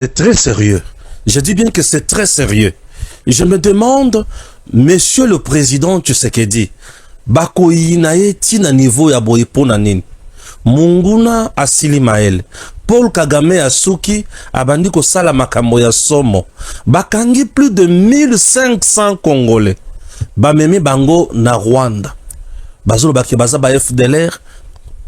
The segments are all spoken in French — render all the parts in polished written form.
C'est très sérieux. Je dis bien que c'est très sérieux. Je me demande, Monsieur le Président Tshisekedi, bakoyi na ye tina niveau ya boye pona nini? Munguna asili maele. Paul Kagame asuki abandi kosala makambo ya somo. Bakangi plus de 1500 Congolais. Bamemi bango na Rwanda. Bazolo baki baza ba FDLR.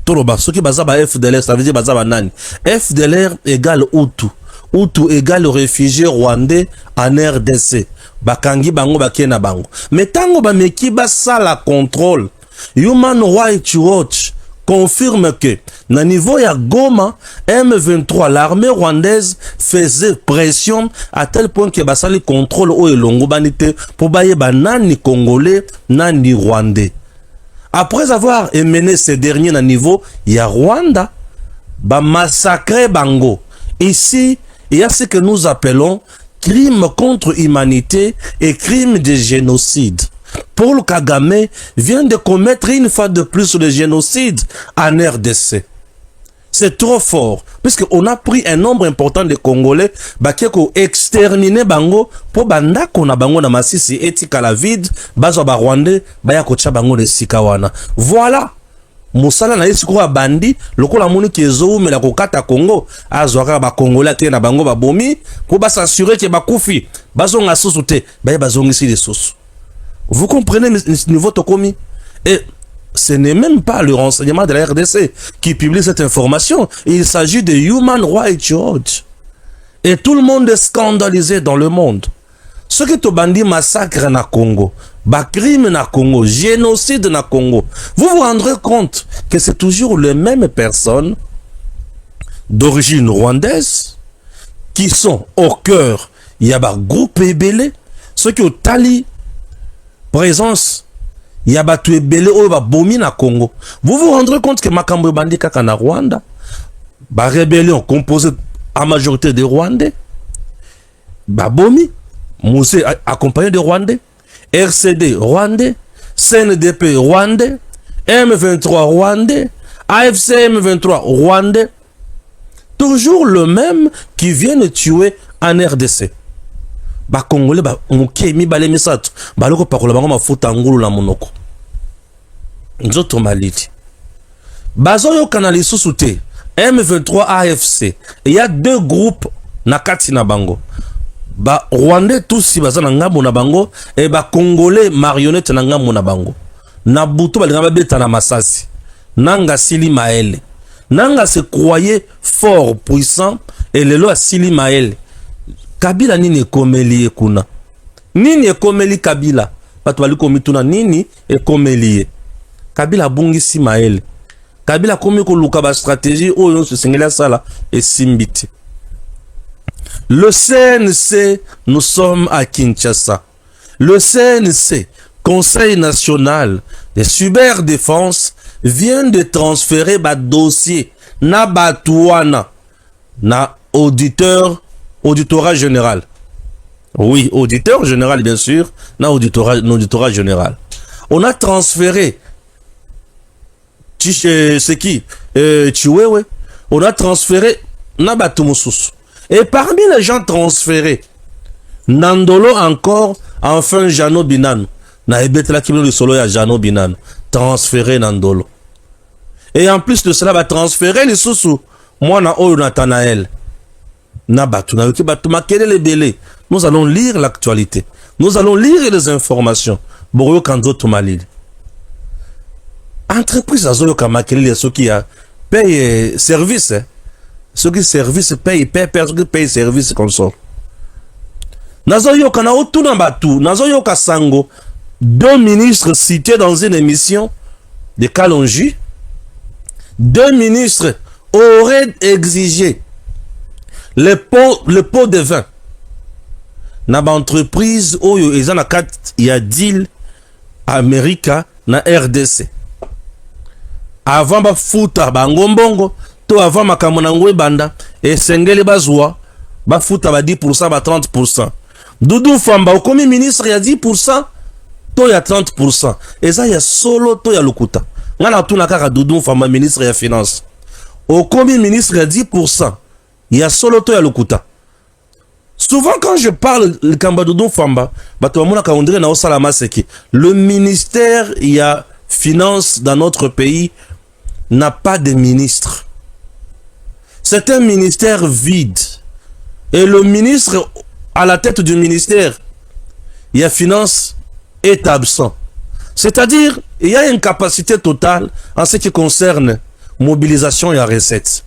Toloba soki baza ba FDLR, ça veut dire baza ba nani? FDLR égale Hutu. Hutu égale réfugié rwandais en RDC. Bakangi bango bakena bango. Mais tango bameki basala contrôle. Human Rights Watch confirme que, na niveau ya Goma, M23, l'armée rwandaise faisait pression à tel point que basali contrôle o elongo banite pour baye banani congolais, nani rwandais. Après avoir émené ces derniers na niveau ya Rwanda, ba massacrer bango. Ici, il y a ce que nous appelons crime contre humanité et crime de génocide. Paul Kagame vient de commettre une fois de plus le génocide en RDC. C'est trop fort, puisqu'on a pris un nombre important de Congolais qui ont exterminé bango pour bandako na bango na masisi etika la vide, bazo ba Rwandais, baya kocha bango de sikawana. Voilà. Musala na yesi kwa bandi, lokola moni kezo me la kokata Congo, azwaka ba Congolais te na bango ba bomi, pour ba s'assurer que ba kufi, bazo nga soso te, baya bazo ngisi les soso. Vous comprenez le niveau tokomi? Et ce n'est même pas le renseignement de la RDC qui publie cette information. Il s'agit de Human Rights Watch. Et tout le monde est scandalisé dans le monde. Ce qui tobandi massacre na Congo, ba crime na Congo, génocide na Congo, vous vous rendrez compte que c'est toujours les mêmes personnes d'origine rwandaise qui sont au cœur. Il y a ba groupe ébélé, ceux qui ont tali présence, il y a batu ebele oyo ba bomi na Congo. Vous vous rendrez compte que makambo bandi kaka na Rwanda, ba rébellion composée à majorité de Rwandais, ba bomi, Moussé accompagné de Rwandais, RCD Rwandais, CNDP Rwandais, M23 Rwandais, AFC M23 Rwandais, toujours le même qui viennent tuer en RDC. Ba Congolais ba muke mi bale misatu baloko pakola bango mafuta ngulu la monoko nzoto maliti bazo yo kanali susute M23 AFC. Il y a deux groupes na kati na bango, ba Rwandais tous baza na ngambo na bango et ba Congolais marionnette na ngambo na bango. Na butu balinga beta na masasi nanga sili maele nanga se croyait fort puissant et lelo a sili maele. Kabila nini ekomeli kuna? Nini ekomeli Kabila? Batu bali komituna nini ekomeli? Kabila bungisi maele. Kabila komi ko luka ba stratégie oyo se sengela sala et simbiti. Le CNC, nous sommes à Kinshasa. Le CNC, Conseil national de cyberdéfense, vient de transférer ba dossier na batuana na auditorat général. Oui, auditeur général, bien sûr. Auditorat général. On a transféré c'est qui? Chiwewe. On a transféré Nabatumusus. Et parmi les gens transférés, Nandolo encore, enfin Jano Binano. Na ebetela kimino le solo ya Jano Binano. Transféré Nandolo. Et en plus de cela, va transférer les sous moi na Oyo Nathanaël. Nous allons lire l'actualité. Nous allons lire les informations. Entreprise azoyo kamakeli ceux qui paye service. Ceux qui service paye service comme ça. Nazoyo kana otuna batu, nazoyo kasango, deux ministres cités dans une émission de Kalonji. Deux ministres auraient exigé le pot de vin na ba entreprise oyo eza na kat ya deal America na RDC avant ba futa bango mbongo to avant makambo na ngwe banda esengeli bazwa ba futa ba 10% ba 30%. Doudou Famba okomi ministre ya 10% to ya 30%. Eza ya solo to ya lokuta. Ngana tuna kaka Doudou Famba ministre ya finance. Okomi ministre ya 10%. Il y a solo to ya lokuta. Souvent, quand je parle le Kambadoudou Famba, le ministère, il y a finance dans notre pays, n'a pas de ministre. C'est un ministère vide. Et le ministre, à la tête du ministère, il y a finance, est absent. C'est-à-dire, il y a une capacité totale en ce qui concerne mobilisation et recettes.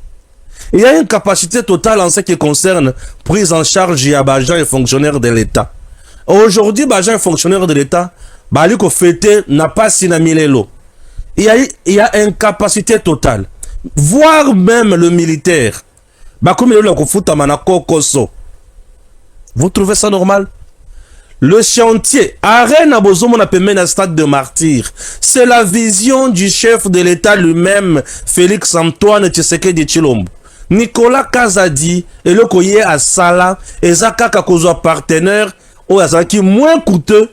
Il y a une capacité totale en ce qui concerne prise en charge et agents et fonctionnaires de l'État. Aujourd'hui, agents et fonctionnaires de l'État, Baliko Fete n'a pas sinamilelo. Il y a une capacité totale. Voire même le militaire. Vous trouvez ça normal? Le chantier, arène à Bozomo n'a pas un stade de martyr. C'est la vision du chef de l'État lui-même, Félix Antoine Tshisekedi Tshilombo. Nicolas Kazadi et le Koye à Sala, et Zaka Kakozo partenaire, ou Azaki moins coûteux,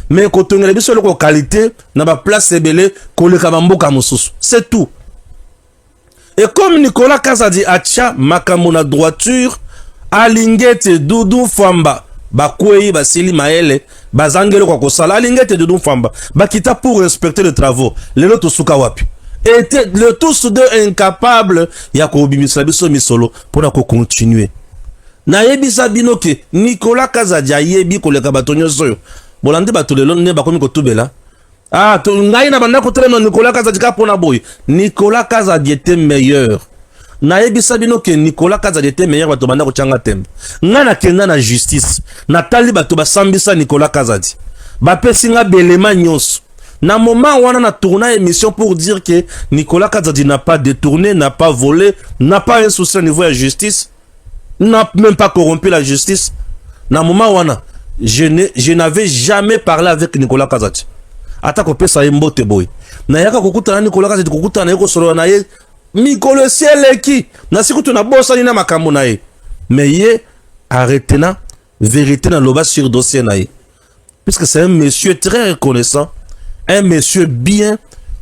mais quand on a besoin de qualité, n'a pas place belé, Kole Kabambo Kamosus. C'est tout. Et comme Nicolas Kazadi a tcha, Makamona droiture, Alingete Doudou Famba, Bakwei, Basili Maele, Bazangelo Kokosala, Alingete Doudou Famba, Bakita pour respecter les travaux, les lotos Sukawapi. Était le tous deux incapables, Yakobi Mislabiso Misolo, pour continuer. Naebi Sabinoke, Nicolas Kazadi, Ayebi, Koleka Batonyo Soyo, Bolande Batulelo, Nebakomi Kotubela. Ah, Nicolas Kazadi Kapona Boy. Nicolas Kazadi était meilleur. Naebi Sabinoke, Nicolas Kazadi était meilleur, Batobanda Kochangatem. Nana Kenda na justice. Natali Batoba Sambisa Nicolas Kazadi. Bapesinga Belema Nyos. Na moment où on a tourné une émission pour dire que Nicolas Kazadi n'a pas détourné, n'a pas volé, n'a pas un souci au niveau de la justice, n'a même pas corrompu la justice. Na moment où on a, je n'avais jamais parlé avec Nicolas Kazadi. Ata ko pesa mbote boy. Na yaka kokuta na Nicolas Kazadi kokuta na yeko solo na ye. Mikolo sieleki. Na siku tuna bossa ni na makambo na ye. Mais ye arrêté na vérité na loba sur dossier na ye. Puisque c'est un monsieur très reconnaissant. Un monsieur bien,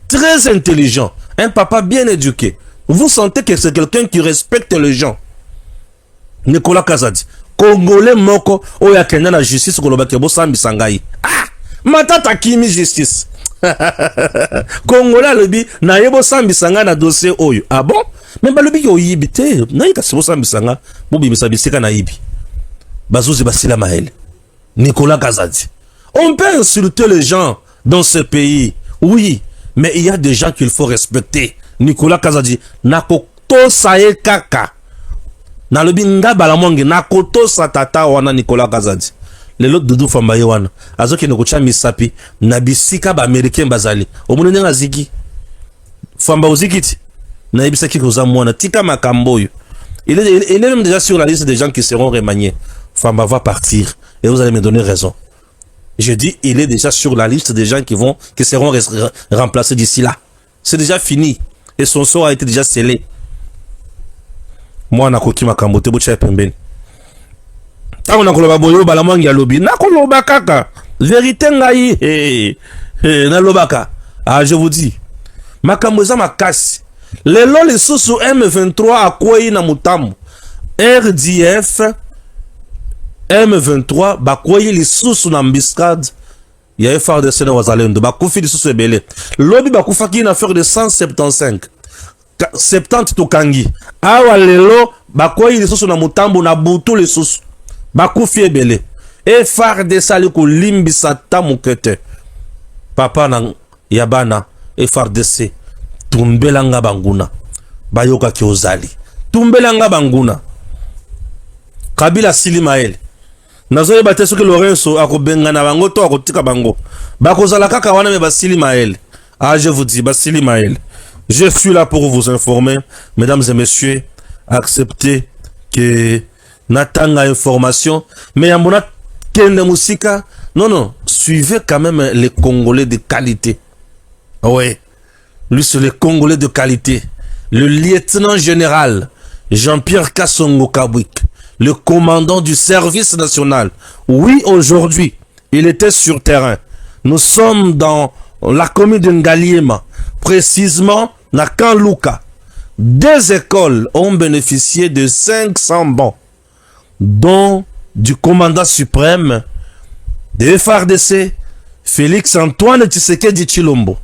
très intelligent, un papa bien éduqué. Vous sentez que c'est quelqu'un qui respecte les gens. Nicolas Kazadi, Congolais moko, oya kenya na justice kolobake bosambi sangai. Ah, matata kimi justice. Congolais lobi na yebo sambi sanga na dossier oyo. Ah bon? Mais balobi yo yibite, na yika sebo sambi sanga, bobi misabisika na yibi. Bazuzi basila mahele. Nicolas Kazadi. On peut insulter les gens dans ce pays, oui, mais il y a des gens qu'il faut respecter. Nicolas Kazadi, nakoto sae kaka, na lobi nga balamongi, nakoto satata wana Nicolas Kazadi. Le lot Doudou Famba wana, azoki nokocha misapi, nabisika ba américain bazali. Omune nga ziki, Famba ozikiti, na ibisaki koza mwana, tika makamboyo. Il est même déjà sur la liste des gens qui seront remaniés. Famba va partir, et vous allez me donner raison. Je dis, il est déjà sur la liste des gens qui seront remplacés d'ici là. C'est déjà fini. Et son sort a été déjà scellé. Moi, nakoki makambote bocha pembeni. Tango nakoloba boyo balamangi ya lobi. Nakoloba kaka. Vérité ngai. Nalobaka. Ah, je vous dis. Makambo za makasi. Lelo les sous M23 a kwei na mutamu. RDF M23 bakwoyi lisusu na mbiscade ya FARDC na wazalendo bakufi lisusu ebele lobi bakufaki na affaire de 175 70 tokangi awa lelo bakwoyi lisusu na mutambo na butu lisusu bakufi ebele FARDC ali kolimbisa ta mukete papa na yabana FARDC tumbelanga banguna bayoka ki ozali tumbelanga banguna Kabila Silimael nazoye bate soki Lorenzo akobenga na bango to akotika bango bakozala kaka wana me Basili Maël. Ah, je vous dis Basili Maël, je suis là pour vous informer, mesdames et messieurs. Acceptez que natanga information mais yamona kende musika. Non, suivez quand même les Congolais de qualité. Ouais, lui c'est les Congolais de qualité. Le lieutenant général Jean-Pierre Kassongo Kabwik, le commandant du service national. Oui, aujourd'hui, il était sur terrain. Nous sommes dans la commune de Ngaliema, précisément na Kanluka. Des écoles ont bénéficié de 500 bons, dont du commandant suprême de FARDC, Félix Antoine Tshisekedi Tshilombo.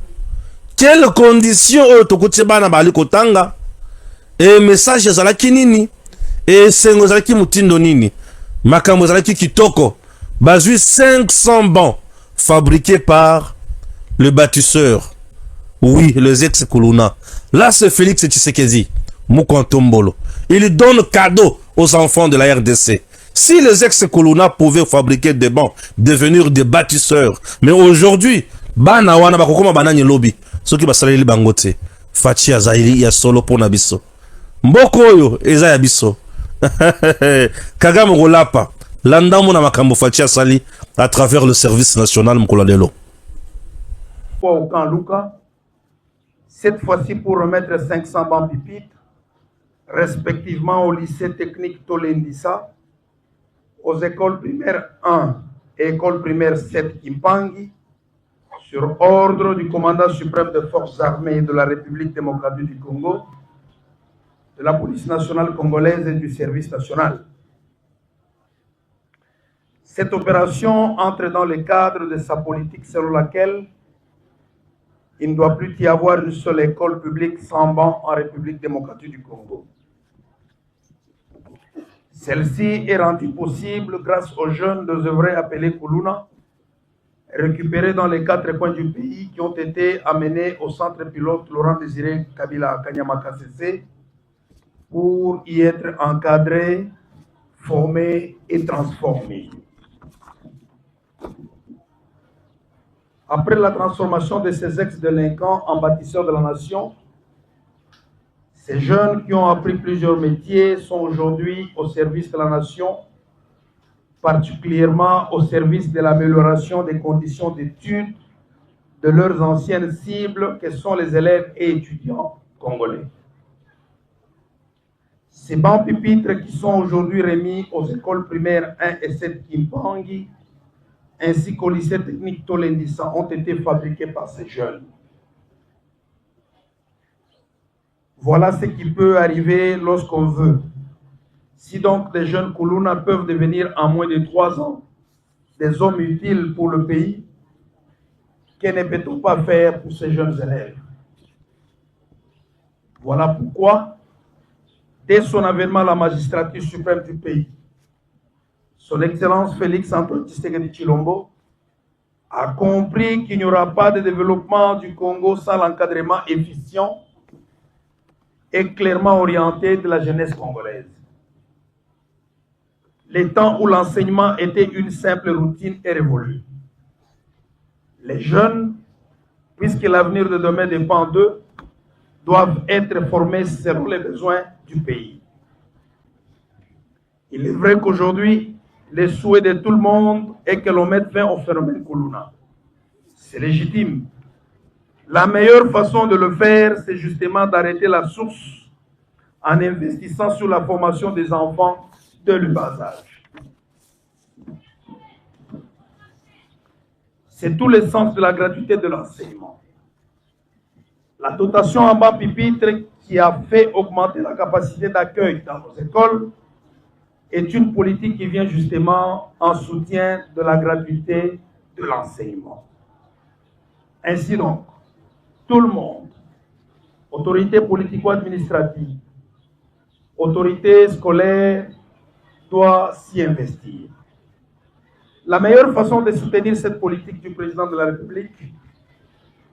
Quelles conditions otokuti bana bali kotanga et message ezalaki nini et sengo ezalaki mutindo nini makambo ezalaki kitoko bazui 500 bancs fabriqués par le bâtisseur, oui, les ex-Kuluna. Là c'est Félix Tshisekedi Mukontombolo, il donne cadeau aux enfants de la RDC. Si les ex-Kuluna pouvaient fabriquer des bancs, devenir des bâtisseurs, mais aujourd'hui bana wana bakokoma banani lobby soki basaleli bangote fachi azaili ya solo pona biso mboko oyo eza ya biso Kagame Rolapa landamu na makambo fachi asali à travers le service national Mkolalelo au camp Luka, cette fois-ci pour remettre 500 bancs pupitres respectivement au lycée technique Tolendissa, aux écoles primaires 1 et école primaire 7 Kimpangi, sur ordre du commandant suprême des forces armées de la République démocratique du Congo, de la police nationale congolaise et du service national. Cette opération entre dans le cadre de sa politique selon laquelle il ne doit plus y avoir une seule école publique sans banc en République démocratique du Congo. Celle-ci est rendue possible grâce aux jeunes désœuvrés appelés Kuluna, récupérés dans les 4 coins du pays qui ont été amenés au centre pilote Laurent Désiré Kabila à Kanyama-Kassese pour y être encadrés, formés et transformés. Après la transformation de ces ex-délinquants en bâtisseurs de la nation, ces jeunes qui ont appris plusieurs métiers sont aujourd'hui au service de la nation, particulièrement au service de l'amélioration des conditions d'études de leurs anciennes cibles que sont les élèves et étudiants congolais. Ces bancs pupitres qui sont aujourd'hui remis aux écoles primaires 1 et 7 Kimpangi ainsi qu'au lycée technique Tolendissa ont été fabriqués par ces jeunes. Voilà ce qui peut arriver lorsqu'on veut. Si donc des jeunes Kuluna peuvent devenir en moins de 3 ans des hommes utiles pour le pays, que ne peut-on pas faire pour ces jeunes élèves? Voilà pourquoi, dès son avènement à la magistrature suprême du pays, Son Excellence Félix Antoine Tshisekedi Tshilombo a compris qu'il n'y aura pas de développement du Congo sans l'encadrement efficient et clairement orienté de la jeunesse congolaise. Les temps où l'enseignement était une simple routine est révolu. Les jeunes, puisque l'avenir de demain dépend d'eux, doivent être formés selon les besoins du pays. Il est vrai qu'aujourd'hui, le souhait de tout le monde est que l'on mette fin au phénomène Kuluna. C'est légitime. La meilleure façon de le faire, c'est justement d'arrêter la source en investissant sur la formation des enfants de le bas âge. C'est tout le sens de la gratuité de l'enseignement. La dotation en bas pupitre qui a fait augmenter la capacité d'accueil dans nos écoles est une politique qui vient justement en soutien de la gratuité de l'enseignement. Ainsi donc, tout le monde, autorité politico-administrative, autorité scolaire, doit s'y investir. La meilleure façon de soutenir cette politique du président de la République,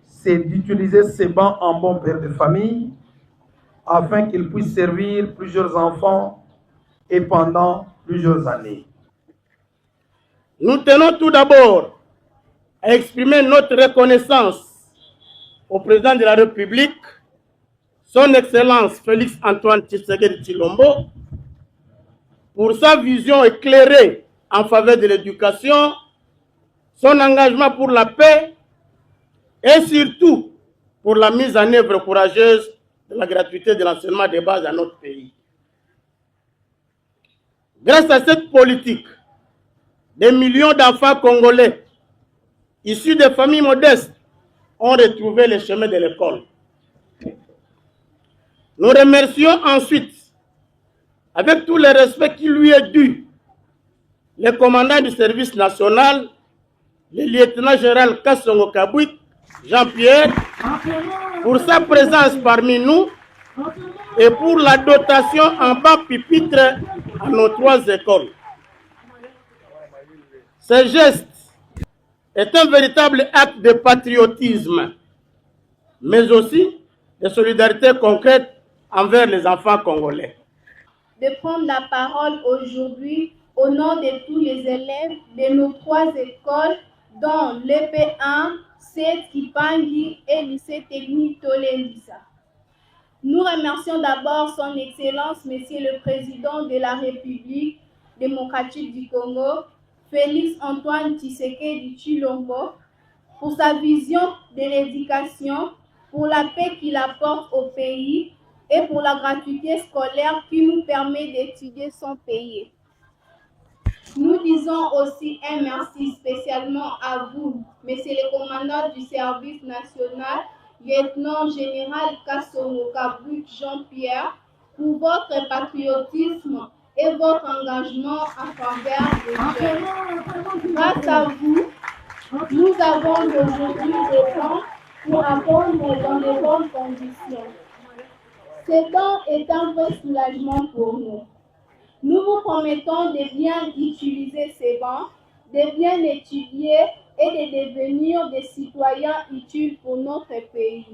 c'est d'utiliser ces bancs en bon père de famille afin qu'ils puissent servir plusieurs enfants et pendant plusieurs années. Nous tenons tout d'abord à exprimer notre reconnaissance au président de la République, son Excellence Félix Antoine Tshisekedi Tshilombo, pour sa vision éclairée en faveur de l'éducation, son engagement pour la paix et surtout pour la mise en œuvre courageuse de la gratuité de l'enseignement de base dans notre pays. Grâce à cette politique, des millions d'enfants congolais issus de familles modestes ont retrouvé le chemin de l'école. Nous remercions ensuite, avec tout le respect qui lui est dû, le commandant du service national, le lieutenant général Kassongo Kabouik, Jean-Pierre, pour sa présence parmi nous et pour la dotation en bas pupitre à nos 3 écoles. Ce geste est un véritable acte de patriotisme, mais aussi de solidarité concrète envers les enfants congolais. De prendre la parole aujourd'hui au nom de tous les élèves de nos 3 écoles, dont l'EP1, CET Kipangi et lycée technique Tolendisa. Nous remercions d'abord son Excellence, Monsieur le Président de la République démocratique du Congo, Félix Antoine Tshisekedi Tshilombo, pour sa vision de l'éducation, pour la paix qu'il apporte au pays et pour la gratuité scolaire qui nous permet d'étudier sans payer. Nous disons aussi un merci spécialement à vous, Monsieur le Commandant du service national, Lieutenant Général Kassongo Kabouik Jean-Pierre, pour votre patriotisme et votre engagement en faveur des jeunes. Grâce à vous, nous avons aujourd'hui le temps pour apprendre dans de bonnes conditions. Ce temps est un vrai soulagement pour nous. Nous vous promettons de bien utiliser ces bancs, de bien étudier et de devenir des citoyens utiles pour notre pays.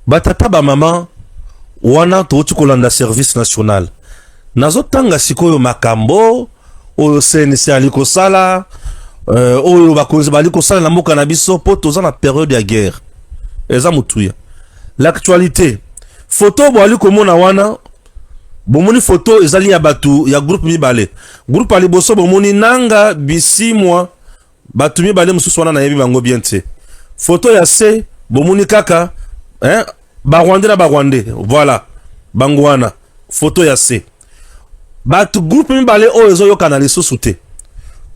Batata ba maman wana touti kolanda service national. Nazo tanga sikoyo makambo oyo CNC aliko sala oyo bakonzi baliko sala na mboka na biso po toza na période ya guerre. Eza mutuya. L'actualité. Photo bo aliko mona wana bomoni photo ezali ya batu ya groupe mibale. Groupe ali boso bomoni nanga bisimwa batu mibale mususu wana na yebi bango bien te. Photo ya C bomoni kaka Barwande na Barwande. Voilà. Bangwana. Photo ya C. Batu groupe mibale o ezo yo kanali sosute.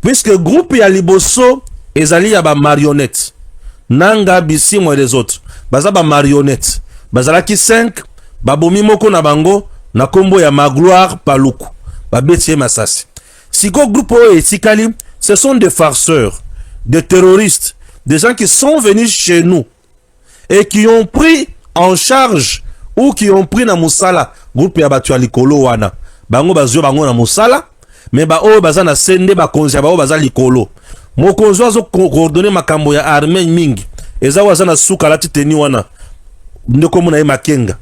Puisque groupe ya liboso ezali ya ba marionnette. Nanga bisimwa et les autres. Baza ba marionnette. Bazalaki 5 babomi moko na bango na kombo ya Magloire Paluku. Babetie masasi. Siko groupe o etikali, ce sont des farceurs, des terroristes, des gens qui sont venus chez nous et qui ont pris en charge ou qui ont pris na musala groupe ya batu ya likolo wana. Bango bazio bango na musala, mais ba o baza na sende ba konzi ba o baza likolo. Mokonzi wazo coordonner makambo ya armée mingi. Eza waza na suka lati teni wana. Ndeko muna ye makenga.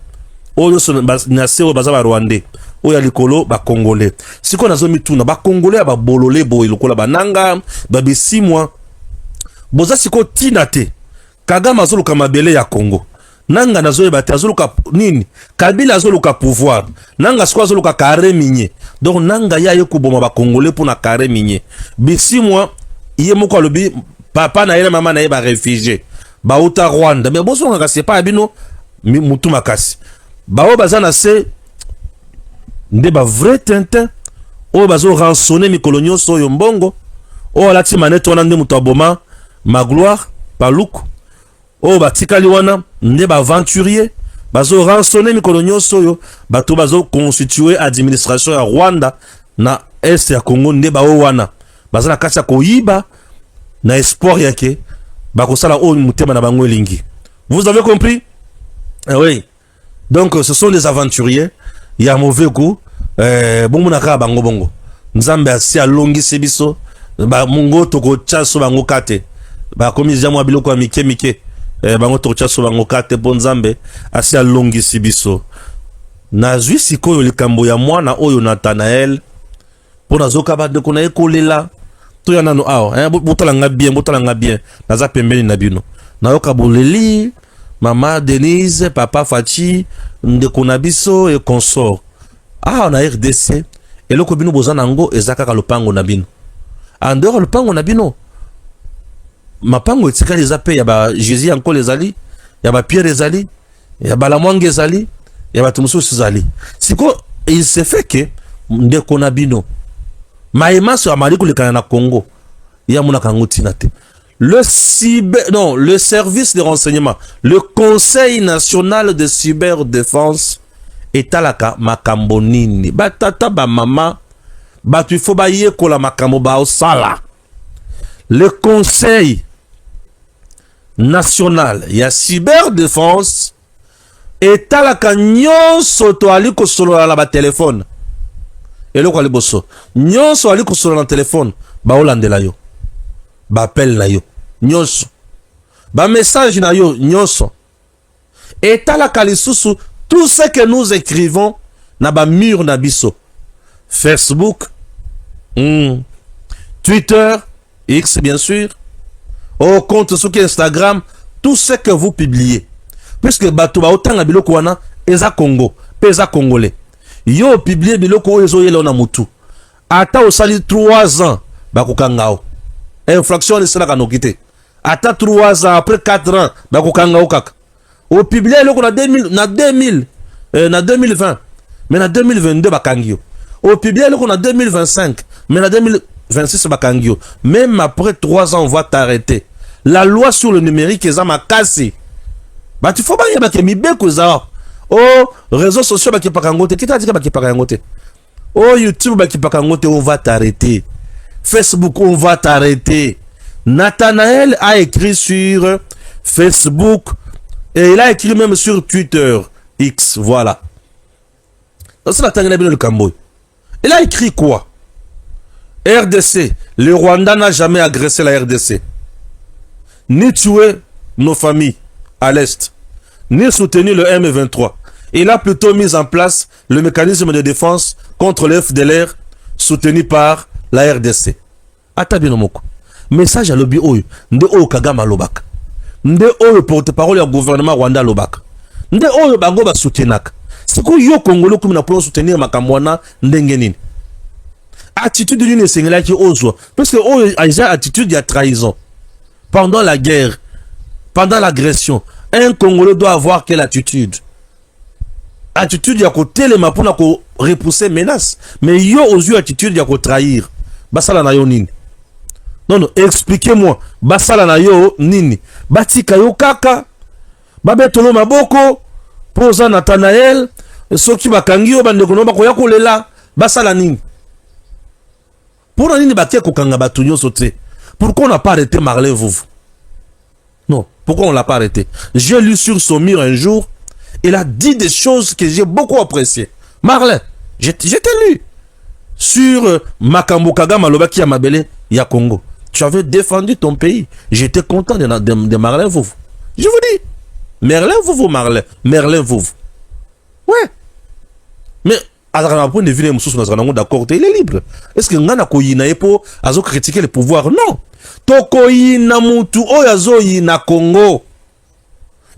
Oyo so na seo baza ba Rwandais. Oya likolo ba Congolais. Siko nazo mituna ba Congolais ba bolole boy lokola bananga ba bisimwa. Boza siko tinate. Kagame azoluka mabele ya Congo. Nanga nazoyeba te azoluka nini? Kabila azoluka pouvoir. Nanga siko azoluka carré minier. Donc nanga ya ye kuboma ba Congolais pour na carré minier. Bisimwa iye moko alobi papa na yele mama na ye ba réfugié. Ba uta Rwanda. Mais boso nga c'est pas abino mutu makasi. Ba o bazana se nde ba vrai tintin. O bazo rançonner mikolonyo so yo mbongo. O lati manette wana nde mutu aboma Magloire Paluku. O batikali wana nde ba aventurier bazo rançonner mikolonyo so yo bato bazo constituer administration ya Rwanda na est ya Congo nde ba o wana bazana kasa koyiba na espoir yake bakosala o mutema na bango elingi. Vous avez compris? Oui. Donc ce sont des aventuriers, il y a mauvais goût. Bon monaka bango bongo. Nzambe asi alongi sebiso ba mungo toko chaso bango kate. Ba komi jamwa biloko ya mike mike. Bango toko chaso bango kate bon Nzambe asi alongi sebiso. Na zwi sikoyo likambo ya mwana oyo Nathanael. Pona zoka ba de kona ekolela. To ya nano awo, botalanga bien, naza pembeni na bino. Nayoka boleli, mama Denise, papa Fachi, ndeko na biso et consort. Ah, na RDC, eloko bino bozana ngo ezaka ka lopango na bino. Andeur lopango na bino. Mapango etika les ape ya ba Jésus encore les ali, ya ba Pierre les ali, ya ba Lamwange les ali, ya ba tumusu les ali. Siko il se fait que ndeko na bino Maïma sur Amalikou le Canada Congo. Il y a mon akangotinate. Le service de renseignement, le Conseil national de cyberdéfense est à la makambonini. Batata ba mama, batu faut ba yeko la makambo ba osala. Le Conseil national, il y a cyberdéfense est à la nyonso to ali ko solo la ba téléphone. Et le quoi le bosso. Nyonso ali ko solo na téléphone, ba olandela yo. Ba appel na yo. Nyonso. Ba message na yo nyonso. Et à la kalisusu tout ce que nous écrivons na ba mur na biso. Facebook, Twitter, X bien sûr, au compte sur Instagram, tout ce que vous publiez. Puisque bato ba autant na biloko wana eza Congo, pesa congolais. Yo publier biloko ezo yelo na mutu. Ata osali 3 ans bakokangao. Infraction de cela kanokité. Ata 3 ans après 4 ans bakokangao kaka. Au publier loko na 2020, mais na 2022 bakangio. Au publier loko na 2025, mais na 2026 bakangio. Même après 3 ans on va t'arrêter. La loi sur le numérique est ma casse. Bah tu faut pas y avoir que mi beko za. Oh, réseaux sociaux bah qui pas kangote. Qui t'a dit bah qui pas kangote? Oh, YouTube bah qui pas kangote, on va t'arrêter. Facebook, on va t'arrêter. Nathanaël a écrit sur Facebook et il a écrit même sur Twitter X, voilà. Donc c'est Nathanaël le Cambodge. Il a écrit quoi? RDC, le Rwanda n'a jamais agressé la RDC. Ni tué nos familles à l'Est, ni soutenu le M23. Il a plutôt mis en place le mécanisme de défense contre le FDLR soutenu par la RDC. Atabinomoko. Message à l'obi oyo. Nde oyo Kagame lobaka. Nde oyo porte-parole du gouvernement Rwanda lobaka. Nde oyo bango ba soutenaka. C'est quoi yo Congolais comme na pour soutenir makamwana ndenge nini? Attitude d'une sengela qui ose. Parce que oyo a attitude de trahison. Pendant la guerre, pendant l'agression, un Congolais doit avoir quelle attitude? Attitude de côté les mapuna ko repousser menace. Mais yo aux yeux attitude de trahir. Basala na yo nini? Non, expliquez-moi. Basala na yo nini? Batika yo kaka. Babetolo maboko. Posa Nathanaël. Soki bakangi yo bande kono bako ya kolela. Basala nini? Pour nini bakia kokanga batunyo sote? Pourquoi on n'a pas arrêté Marlin Vouvou? Non, pourquoi on ne l'a pas arrêté? J'ai lu sur son mur un jour, il a dit des choses que j'ai beaucoup appréciées. Marlin, j'étais lu sur Makambo Kagame Alobaki ya Mabele, ya Congo. Tu avais défendu ton pays. J'étais content de Marlin Vouvou. Je vous dis, Merlin Vouvou, Merlin Vouvou. Ouais. Mais, à un point de vue, d'accord, il est libre. Est-ce que Ngana Koyina Epo a critiqué le pouvoir? Non. Tokoyina Mutu Oyazoyi na Congo.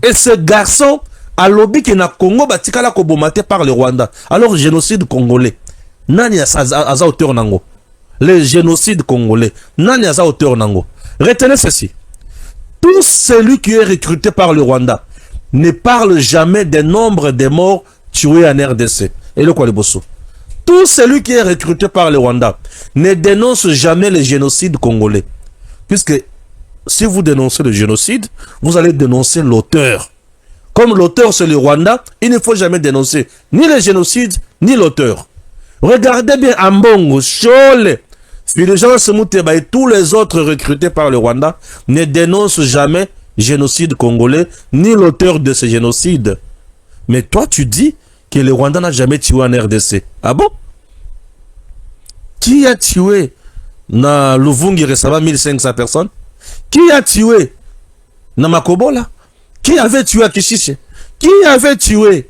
Et ce garçon a lobby que na Congo batikala kobomaté par le Rwanda. Alors génocide congolais. Nani asa auteur nango. Le génocide congolais. Nani asa auteur nango. Retenez ceci. Tout celui qui est recruté par le Rwanda ne parle jamais des nombres de morts tués en RDC. Et le quoi le bosso. Tout celui qui est recruté par le Rwanda ne dénonce jamais le génocide congolais. Puisque si vous dénoncez le génocide, vous allez dénoncer l'auteur. Comme l'auteur c'est le Rwanda, il ne faut jamais dénoncer ni le génocide, ni l'auteur. Regardez bien Ambongo, Chole, Fulgence Muteba et tous les autres recrutés par le Rwanda ne dénoncent jamais génocide congolais, ni l'auteur de ce génocide. Mais toi tu dis que le Rwanda n'a jamais tué en RDC. Ah bon? Qui a tué na Luvungi récemment 1500 personnes? Qui a tué na Makobola? Qui avait tué à Kishiche? Qui avait tué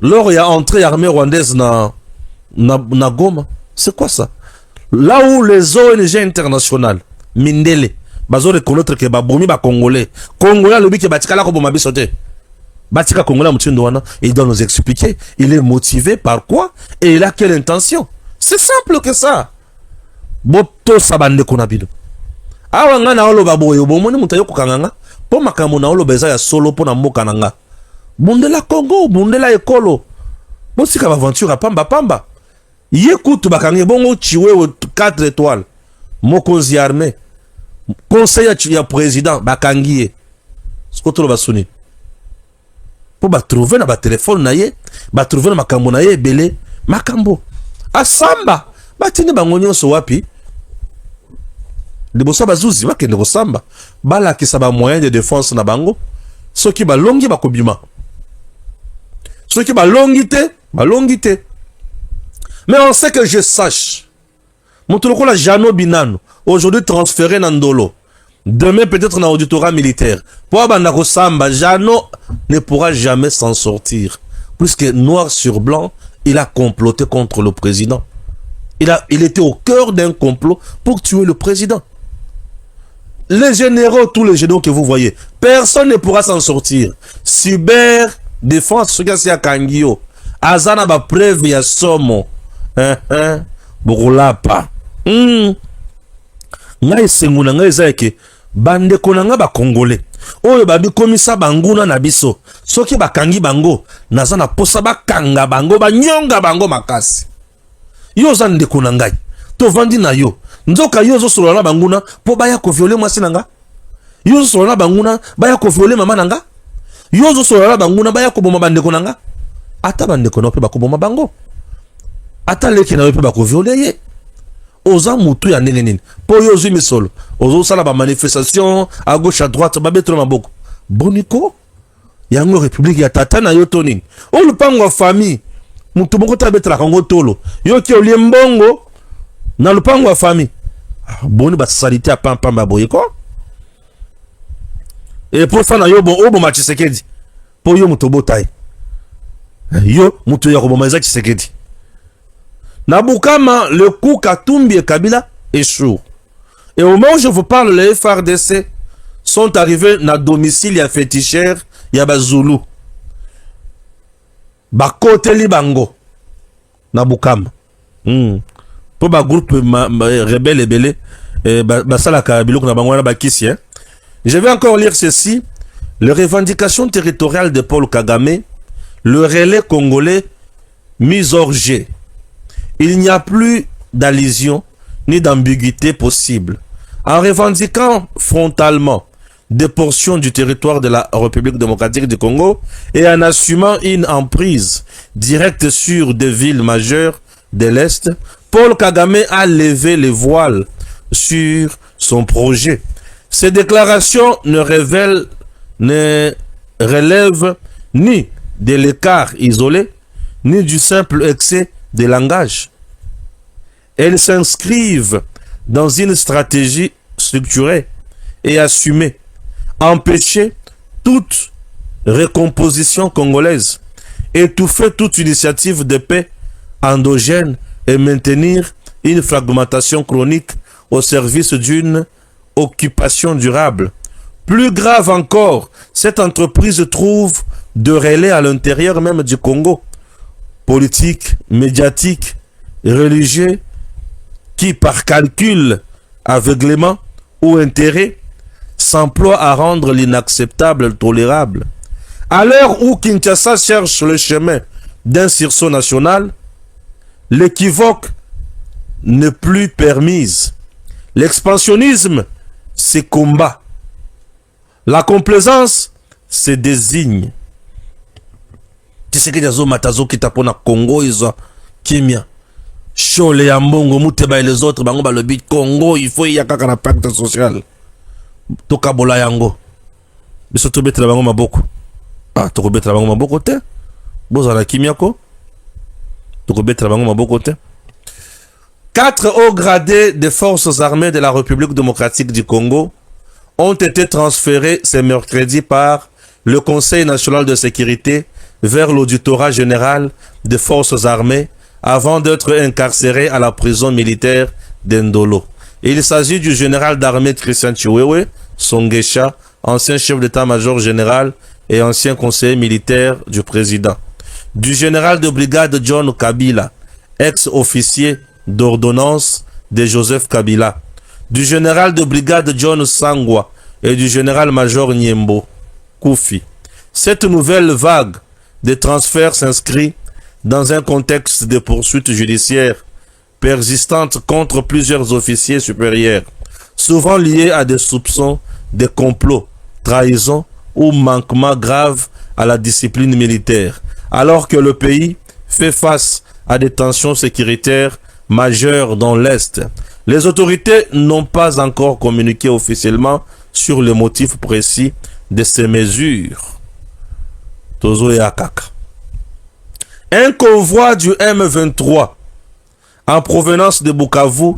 lors il y a entrée armée rwandaise na Goma? C'est quoi ça? Là où les ONG internationales, Mindele, bazo reconnaître que babomi ba Congolais, Congolais le biki batikala ko boma bisote. Batika Congolais mutindo wana, il doit nous expliquer, il est motivé par quoi et il a quelle intention? C'est simple que ça. Boto sabande konabido. Awa nga na oloba boyo bomoni mutayo kokanganga po makambo na oloba eza ya solo po na mboka nanga. Bundela Congo, bundela ekolo. Bosika aventure pamba pamba. Yekutu bakangi bongo chiwe 4 étoiles. Mokonzi armée. Conseil ya président bakangi. Skotolo basuni. Pour ba trouver na ba téléphone na ye, ba trouver na makambo na ye belé, makambo. Asamba, batini bango nyonso wapi? Liboso bazuzi bakende kosamba. Bala kisaba moyen de défense na bango. Soki balongi bakobima. Soki balongi te. Mais on sait que je sache. Moutoloko la Jano Binano, aujourd'hui transféré dans Ndolo. Demain peut-être dans l'auditorat militaire. Pour Abandako Samba, Jano ne pourra jamais s'en sortir. Puisque noir sur blanc, il a comploté contre le président. Il était au cœur d'un complot pour tuer le président. Les généraux, tous les généraux que vous voyez, personne ne pourra s'en sortir. Cyber défense, ce qu'il y a Kangio. Azana ba preuve ya somo. Bokulapa. Ngai senguna ngai zaike bande konanga ba congolais. Oyo babi komisa banguna na biso. Soki bakangi bango, nazana posa bakanga bango, banyonga bango makasi. Yo zande konangai. To vandi na yo. Nzoka yo zo solo na banguna po baya ko violer mwasi nanga. Yo zo solo na banguna baya ko violer mama nanga. Yo zo solo na banguna baya ko boma bande konanga. Ata bande kono pe ba ko boma bango. Ata leki na yo pe ba ko violer ye. Oza mutu ya nene nene. Po yo zui misolo. Ozo sala ba manifestation à gauche à droite ba betro maboko. Boniko. Yango république ya tata na yo toning. O lupango wa famille. Mutu moko ta betra kango tolo. Yo ki olie mbongo na lupango wa famille. Boni ba salite a pam ba boyiko. Et pour ça na yo bon obo ma Tshisekedi. Po yo mutu botai. Yo mutu ya ko Maïza Tshisekedi. Nabukama, le coup Katumbi et Kabila échoue. Et au moment où je vous parle, les FRDC sont arrivés dans le domicile ya féticheur ya Bazulu. Bakote Libango. Nabukama. Pour ba groupe rebelle et belé, basala kabilok na bangwana bakisi. Je vais encore lire ceci. Les revendications territoriales de Paul Kagame, le relais congolais mis hors jeu. Il n'y a plus d'allusion ni d'ambiguïté possible. En revendiquant frontalement des portions du territoire de la République démocratique du Congo et en assumant une emprise directe sur des villes majeures de l'Est, Paul Kagame a levé les voiles sur son projet. Ces déclarations ne relèvent ni de l'écart isolé, ni du simple excès de langage. Elles s'inscrivent dans une stratégie structurée et assumée. Empêcher toute recomposition congolaise, étouffer toute initiative de paix endogène et maintenir une fragmentation chronique au service d'une occupation durable. Plus grave encore, cette entreprise trouve de relais à l'intérieur même du Congo. Politique, médiatique, religieux, qui par calcul, aveuglement ou intérêt, s'emploie à rendre l'inacceptable tolérable. À l'heure où Kinshasa cherche le chemin d'un sursaut national, l'équivoque n'est plus permise. L'expansionnisme, c'est combat. La complaisance, c'est désigne. Tu sais que les hommes matazo qui tapent na Congo, ils ont kimia. Chole ya mbongo muteba et les autres bango ba le bit Congo, il faut y a un pacte social. Toka bola yango. Biso to betra bango maboko. Ah, to betra bango maboko te. Boza la kimia ko. To betra bango maboko te. 4 hauts gradés des forces armées de la République démocratique du Congo ont été transférés ce mercredi par le Conseil national de sécurité vers l'auditorat général des forces armées avant d'être incarcérés à la prison militaire d'Endolo. Il s'agit du général d'armée Christian Chiwewe Songesha, ancien chef d'état-major général et ancien conseiller militaire du président. Du général de brigade John Kabila, ex-officier d'ordonnance de Joseph Kabila. Du général de brigade John Sangwa et du général-major Nyembo Koufi. Cette nouvelle vague de transferts s'inscrit dans un contexte de poursuites judiciaires persistante contre plusieurs officiers supérieurs, souvent liés à des soupçons de complot, trahison ou manquement grave à la discipline militaire, alors que le pays fait face à des tensions sécuritaires majeures dans l'Est. Les autorités n'ont pas encore communiqué officiellement sur le motif précis de ces mesures. Tozo et Akaka. Un convoi du M23 en provenance de Bukavu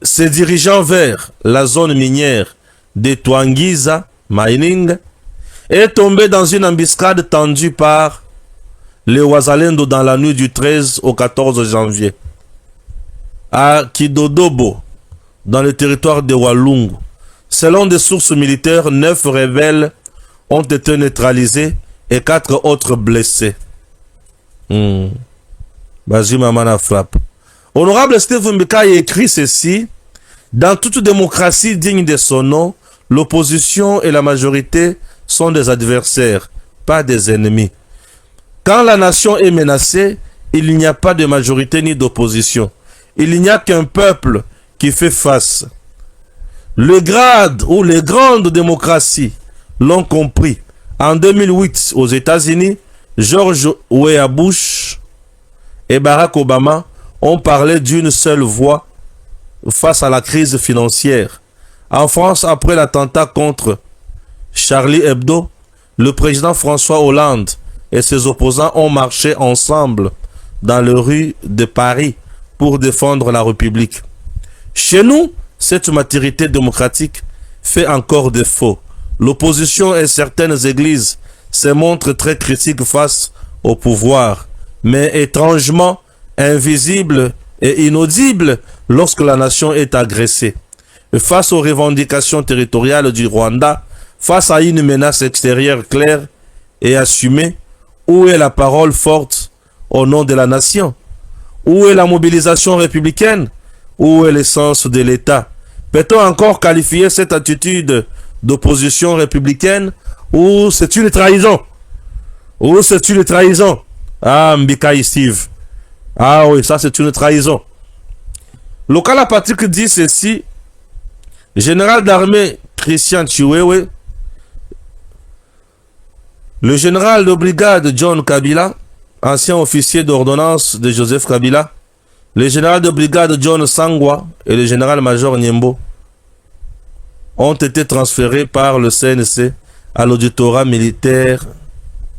se dirigeant vers la zone minière de Twangiza Mining est tombé dans une embuscade tendue par les Wazalendo dans la nuit du 13 au 14 janvier. À Kidodobo, dans le territoire de Walungu. Selon des sources militaires, 9 rebelles ont été neutralisés et 4 autres blessés. Bazi Mamana frappe. Honorable Steve Mbeka écrit ceci: dans toute démocratie digne de son nom, l'opposition et la majorité sont des adversaires, pas des ennemis. Quand la nation est menacée, il n'y a pas de majorité ni d'opposition. Il n'y a qu'un peuple qui fait face. Le grade ou les grandes démocraties l'ont compris. En 2008, aux États-Unis, George W. Bush et Barack Obama ont parlé d'une seule voix face à la crise financière. En France, après l'attentat contre Charlie Hebdo, le président François Hollande et ses opposants ont marché ensemble dans les rues de Paris pour défendre la République. Chez nous, cette maturité démocratique fait encore défaut. L'opposition et certaines églises se montrent très critiques face au pouvoir, mais étrangement invisibles et inaudibles lorsque la nation est agressée. Face aux revendications territoriales du Rwanda, face à une menace extérieure claire et assumée, où est la parole forte au nom de la nation? Où est la mobilisation républicaine? Où est l'essence de l'État? Peut-on encore qualifier cette attitude d'opposition républicaine ou c'est une trahison? Ou c'est une trahison? Ah, Mbika Steve. Ah oui, ça c'est une trahison. Lokala Patrick dit ceci: général d'armée Christian Chiwewe, le général de brigade John Kabila, ancien officier d'ordonnance de Joseph Kabila, le général de brigade John Sangwa et le général-major Niembo ont été transférés par le CNC à l'auditorat militaire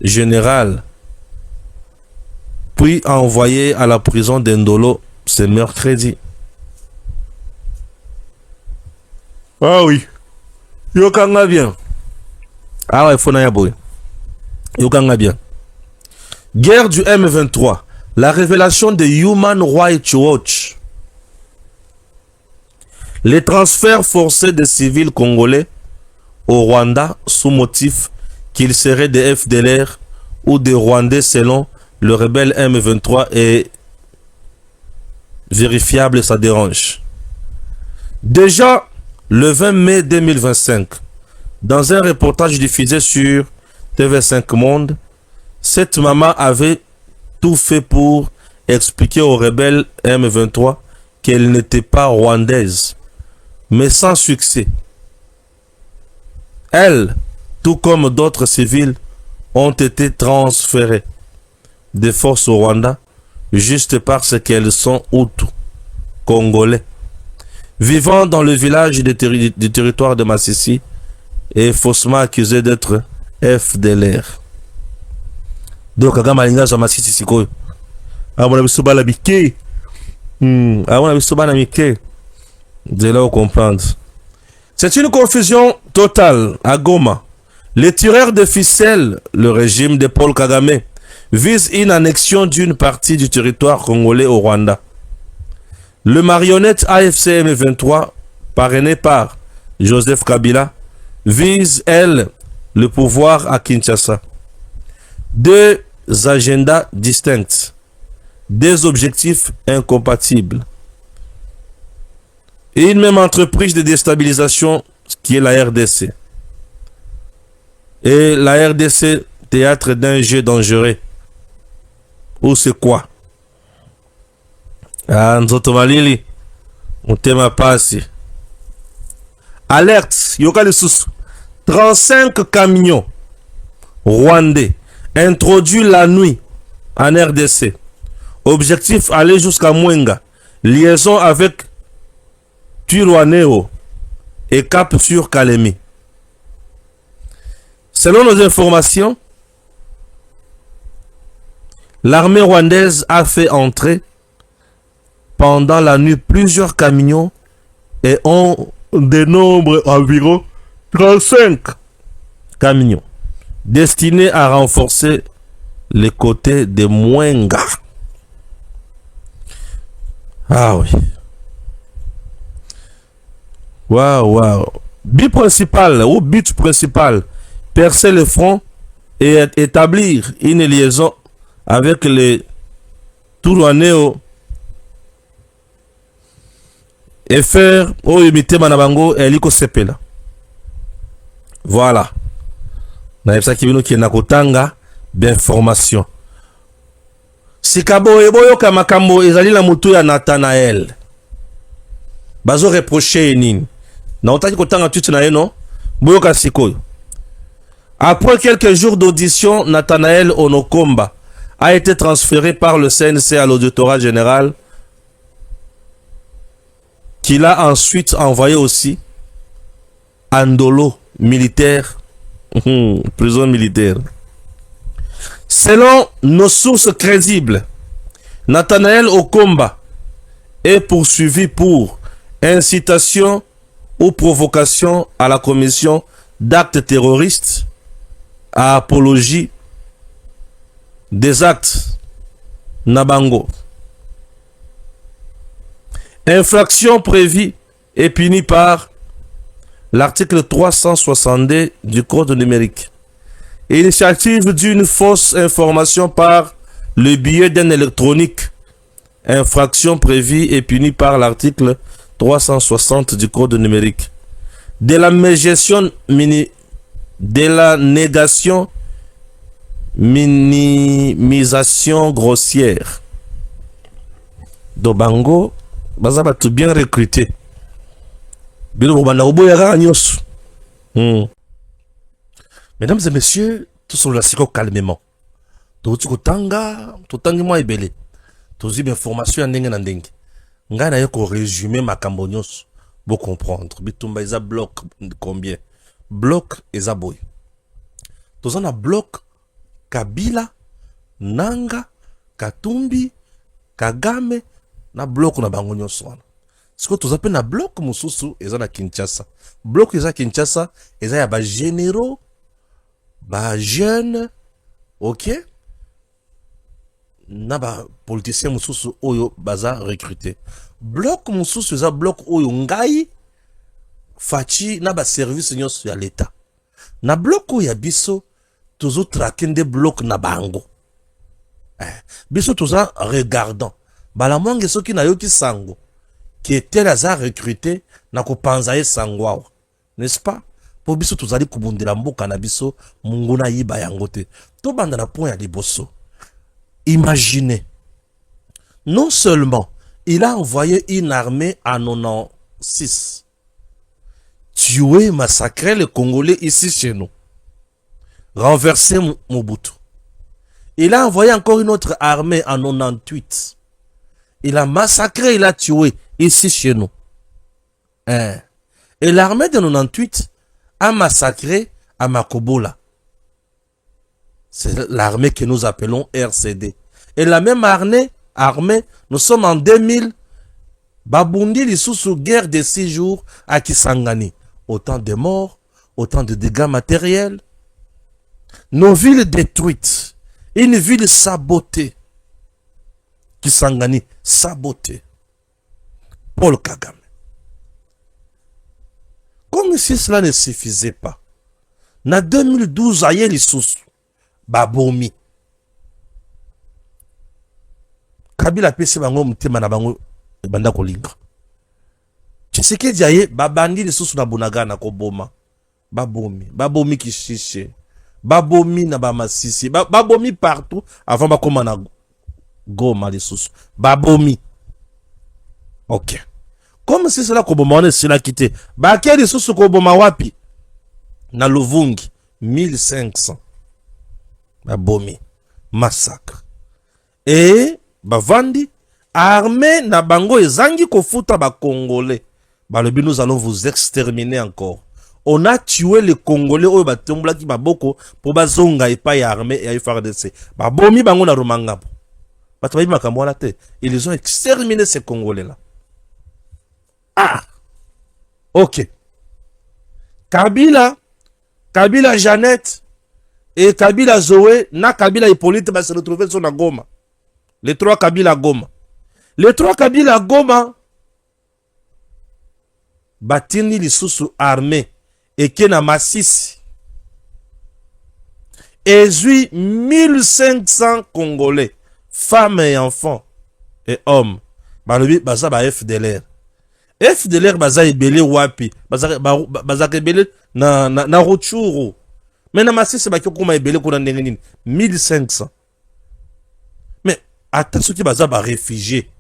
général, puis envoyés à la prison d'Endolo ce mercredi. Ah oui, Yokanga bien. Ah ouais, Fonaya Boy. Yokanga bien. Guerre du M23. La révélation de Human Rights Watch. Les transferts forcés de civils congolais au Rwanda sous motif qu'ils seraient des FDLR ou des Rwandais selon le rebelle M23 est vérifiable et ça dérange. Déjà, le 20 mai 2025, dans un reportage diffusé sur TV5 Monde, cette maman avait tout fait pour expliquer aux rebelles M23 qu'elle n'était pas rwandaise, mais sans succès. Elle, tout comme d'autres civils, ont été transférées des forces au Rwanda juste parce qu'elles sont Hutus, congolais, vivant dans le village du territoire de Massissi et faussement accusés d'être FDLR. Donc, Kagama Linga sur Massissi Sikoyo. Amona Bisoba la Bike. Amona Bisoba la Bike. De là, on comprendre. C'est une confusion totale à Goma. Les tireurs de ficelles, le régime de Paul Kagame, vise une annexion d'une partie du territoire congolais au Rwanda. Le marionnette AFC M23, parrainé par Joseph Kabila, vise, elle, le pouvoir à Kinshasa. Deux agendas distincts, des objectifs incompatibles. Et une même entreprise de déstabilisation qui est la RDC. Et la RDC, théâtre d'un jeu dangereux. Ou c'est quoi? Ah, nzoto malili. Mutema pasi. Alerte, yoka lisusu. 35 camions rwandais introduits la nuit en RDC. Objectif, aller jusqu'à Mwenga. Liaison avec Turwaneo et cap sur Kalemi. Selon nos informations, l'armée rwandaise a fait entrer pendant la nuit plusieurs camions et ont des nombres environ 35 camions destinés à renforcer les côtés de Mwenga. Ah oui. Waouh. But principal, percer le front et établir une liaison avec les Turwaneo et faire imiter Manabango et Liko Sepela. Voilà. Na yebisa kibino ki na kotanga d'information. Sikabo eboyo kamakambo ezali la mutu ya Nathanael. Bazo reprocher nini. Na otaki kotanga tutu na ye non? Boyo ka sikoyo. Après quelques jours d'audition, Nathanael Onokomba a été transféré par le CNC à l'auditorat général qu'il a ensuite envoyé aussi à Ndolo, militaire, prison militaire. Selon nos sources crédibles, Nathanael Okomba est poursuivi pour incitation ou provocation à la commission d'actes terroristes, à apologie des actes Nabango. Infraction prévue et punie par l'article 362 du Code numérique. Initiative d'une fausse information par le biais d'un électronique. Infraction prévue et punie par l'article 360 du Code numérique. De la minimisation grossière. Dobango, bazaba tout bien recruté. Mesdames et messieurs, tous sont là calmement. Tout tanga moi ebele. Tous information ndenge na ndenge. Nga na yoko résumer makambo nyos pour comprendre. Bitumba eza bloc combien? Bloc eza boy. Tous on a bloc Kabila, Nanga, Katumbi, Kagame na bloc na bango nyos wana. Siko tozape na bloc mususu eza na Kinshasa. Bloc eza Kinshasa eza ya ba généraux, ba jeune, ok? Na ba politicien mususu oyo baza recruter. Bloc mususu eza bloc oyo ngai fachi na ba service nyonso ya l'État. Na bloc oyo ya biso tozo traquer des blocs na bango. Biso toza regardant. Bala mwange soki na yoki sango qui était là recruté na ko panzaye sangwa. N'est-ce pas? Po biso tozali kubundela mboka na biso mungu na yiba yango te. To banda na point ya liboso. Imaginez, non seulement il a envoyé une armée en 96, tuer, massacrer les Congolais ici chez nous, renverser Mobutu. Il a envoyé encore une autre armée en 98. Il a massacré, il a tué ici chez nous. Et l'armée de 98 a massacré à Makobola. C'est l'armée que nous appelons RCD. Et la même armée, nous sommes en 2000, Babundi sous guerre de 6 jours à Kisangani. Autant de morts, autant de dégâts matériels. Nos villes détruites. Une ville sabotée. Kisangani, sabotée. Paul Kagame. Comme si cela ne suffisait pas. En 2012, aïe les sous. Babomi. Kabila pesi bango mutema na bango banda kolinga. Tshisekedi aye babandi lisusu na Bunagana ko boma. Babomi Kishishe. Babomi na Bamasisi. Babomi partout avant bakoma na Goma lisusu. Babomi. Ok. Comme si cela koboma c'est la quitté. Bakeli susu koboma wapi? Na Luvungi 1500. Babomi. Massacre. Et bavandi armée na bango ezangi kofuta ba Congolais. Balobi nous allons vous exterminer encore. On a tué les Congolais oyo batombola ki baboko pour bazonga epa ya armée et ya FARDC. Babomi bango na Rumangabo. Batabayi makambo wana te. Ils ont exterminé ces Congolais là. Ah. OK. Kabila Jeannette et Kabila Zoé na Kabila Hippolyte va se retrouver sur la Goma. Les trois Kabila Goma. Les trois Kabila Goma batini lisusu armée et kena Masisi. Et 1500 Congolais, femmes et enfants et hommes. Balobi baza ba FDLR. FDLR baza ebele wapi? Baza ebele na Rutshuru. Mais na Masisi ba kokoma ebele kuna ndenge nini? 1500. Mais attention ki baza ba réfugiés.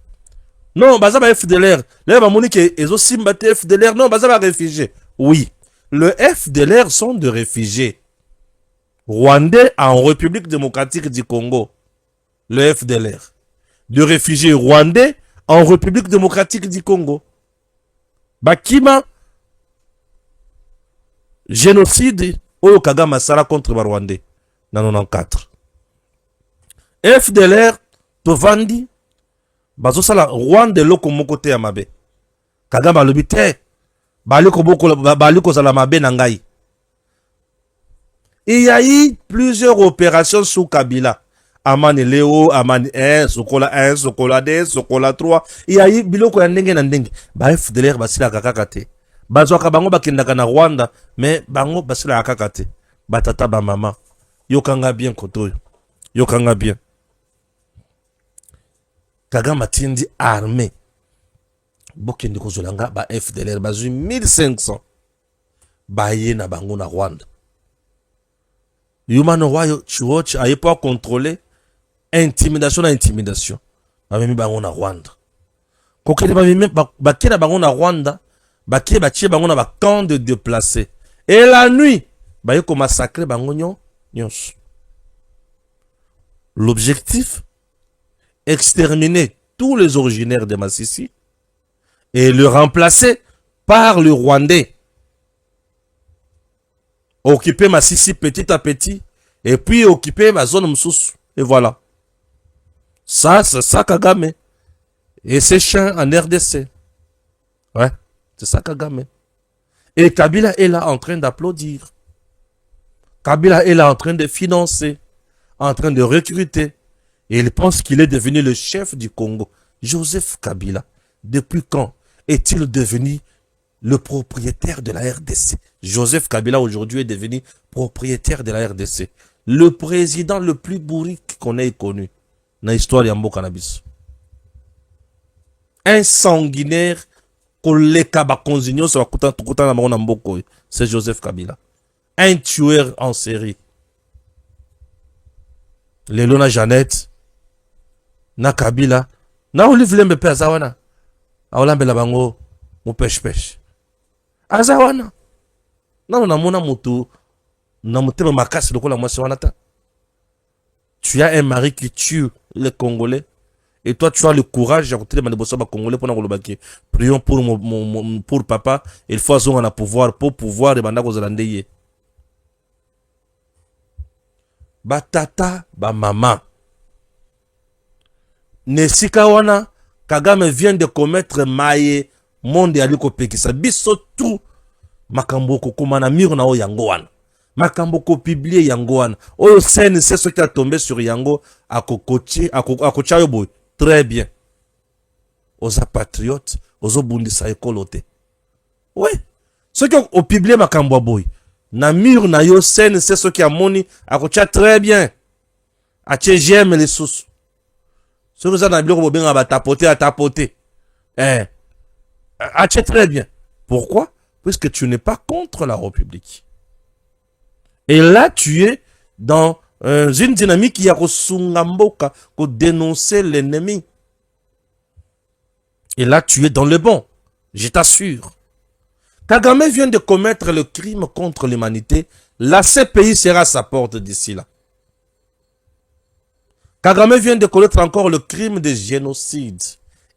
Non, baza ba FDLR. Là ba moni ke ezo simba te FDLR. Non, baza ba réfugiés. Oui, le FDLR sont de réfugiés. Rwandais en République démocratique du Congo. Le FDLR. De réfugiés rwandais en République démocratique du Congo. Bakima génocide oyo Kagame Masala contre les Rwandais dans 94. FDLR tovandi bazo sala Rwanda loko moko te ya mabe. Kagame alobi te baliko sala mabe na ngai. Il y a eu plusieurs opérations sous Kabila. Amani Léo, Amani 1, Sokola 1, Sokola 2, Sokola 3. Il y a eu biloko ya ndenge na ndenge. Ba FDLR basila kakaka te. Bazwaka bango bakendaka na Rwanda, mais bango basila kakaka te. Batata ba mama. Yokanga bien kotoyo. Yokanga bien. Kagame atindi armée. Bokende kozolanga ba FDLR bazui 1500. Baye na bango na Rwanda. Human Rights Watch a pas contrôlé intimidation na intimidation. Bamemi bango na Rwanda. Kokele bamemi bakena bango na Rwanda, bakie batie bango na ba camp de déplacés. Et la nuit, baye ko massacrer bango nyonso. L'objectif, exterminer tous les originaires de Masisi et le remplacer par le Rwandais. Occuper Masisi petit à petit et puis occuper ma zone Msouss. Et voilà. Ça, c'est ça Kagame. Et c'est chiant en RDC. Ouais, c'est ça Kagame. Et Kabila est là en train d'applaudir. Kabila est là en train de financer, en train de recruter. Et il pense qu'il est devenu le chef du Congo. Joseph Kabila, depuis quand est-il devenu le propriétaire de la RDC? Joseph Kabila aujourd'hui est devenu propriétaire de la RDC. Le président le plus bourrique qu'on ait connu dans l'histoire de Cannabis. Un sanguinaire, c'est Joseph Kabila. Un tueur en série. Lelona Jeannette, na Kabila, na Olive Lembe pe azawana. Aolambe la bango, mo pêche. Azawana. Non, na mona mutu, na mutema makasi lokola mwasi wana ta. Tu as un mari qui tue les Congolais et toi tu as le courage de retirer les Congolais pour nous. Prions pour papa, il faut avoir un pouvoir pour pouvoir et bandako zalandeye. Ba tata, ba maman. Nesika wana Kagame vient de commettre maye monde aliko pekisa biso tout makambo ko komana miro na o yango wana. Makambo ko publier yango wana. Oyo scène c'est ce qui a tombé sur yango akocha yobo très bien. Oza patriote, ozo bundisa ekolote. Ouais. Ce qui au publier makambo boy. Na miro na yo scène c'est ce qui a moni akocha très bien. Ache j'aime les sous. Ce que vous avez bien à tapoter. Ache très bien. Pourquoi? Puisque tu n'es pas contre la République. Et là, tu es dans une dynamique qui a dénoncer l'ennemi. Et là, tu es dans le bon. Je t'assure. Kagame vient de commettre le crime contre l'humanité. La CPI sera à sa porte d'ici là. Kagame vient de commettre encore le crime de génocide.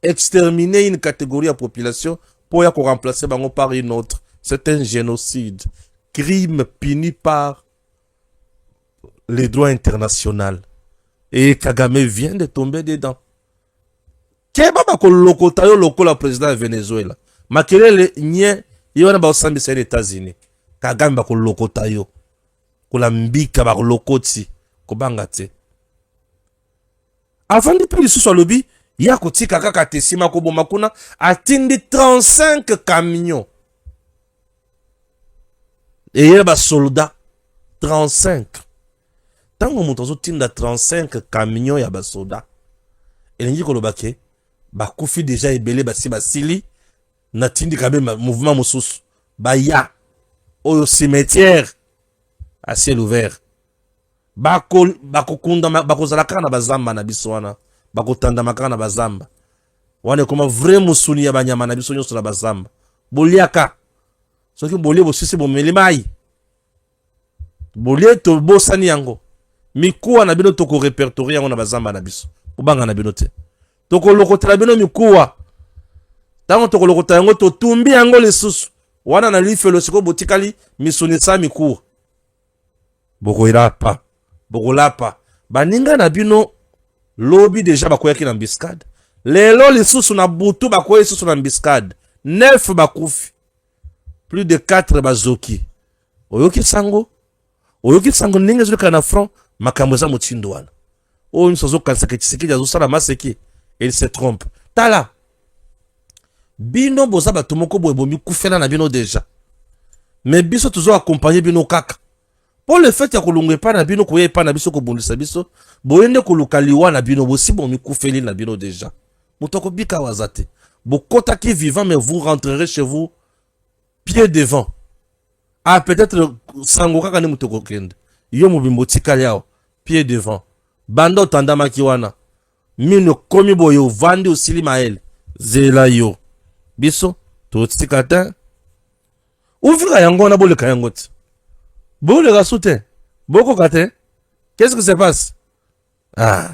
Exterminer une catégorie de population pour y remplacer par une autre. C'est un génocide. Crime puni par les droits internationaux. Et Kagame vient de tomber dedans. Keba bako lokota yo lokola président de Venezuela. Makelele nye yona ba osambisa les États-Unis. Kagame bako lokota yo. Kola mbika bako lokoti kobanga te. Avant de plus sur le lobby, ya kotika kaka tesima ko bomakuna atindi 35 camions. Et il y a des soldats 35. Tant qu'on monte au tinda 35 camions ya ba soldats. Et l'ingi kolobake ba kufi déjà ebele basi basili na tindi kabe mouvement mosusu ba ya au cimetière à ciel ouvert bakokunda bakozalaka na bazamba na biso wana bakotanda makana na bazamba wana koma vrai musuni ya banyama na biso nyonso na bazamba boliaka soki bolie bosisi bomeli mai bolie to bosani yango mikuwa na bino toko répertorier yango na bazamba na biso obanga na bino te toko lokotela bino mikuwa tango toko lokota yango to tumbi yango lisusu wana na lifelo siko botikali misuni sa mikuwa bokolapa baninga na bino lobi deja bakoyaki na mbiscade lelo lisusu na butu bakoye lisusu na mbiscade 9 bakufi plus de 4 bazoki oyoki sango ninga zoleka na front makambo eza motindo wana oyo nyonso azokanisa ke Tshisekedi azosala maseki il se trompe tala bino boza bato moko boye bomikufela na bino deja mais biso tozo accompagner bino kaka pour le fait ya kolunga pa na bino koye pa na biso kobundisa biso boyende koluka liwa na bino bosi bomikufeli na bino deja motoko bika wazate bokotaki vivant mais vous rentrerez chez vous pied devant. Ah, peut-être sango kaka ne mutoko kende. Yo mobimbo tikali yao pied devant. Bando tandama kiwana. Mino komi boyo vandi usili mael. Zela yo. Biso to tikata. Ouvira yango na boleka yango ti. Boleka soute. Boko kate. Qu'est-ce qui se passe? Ah.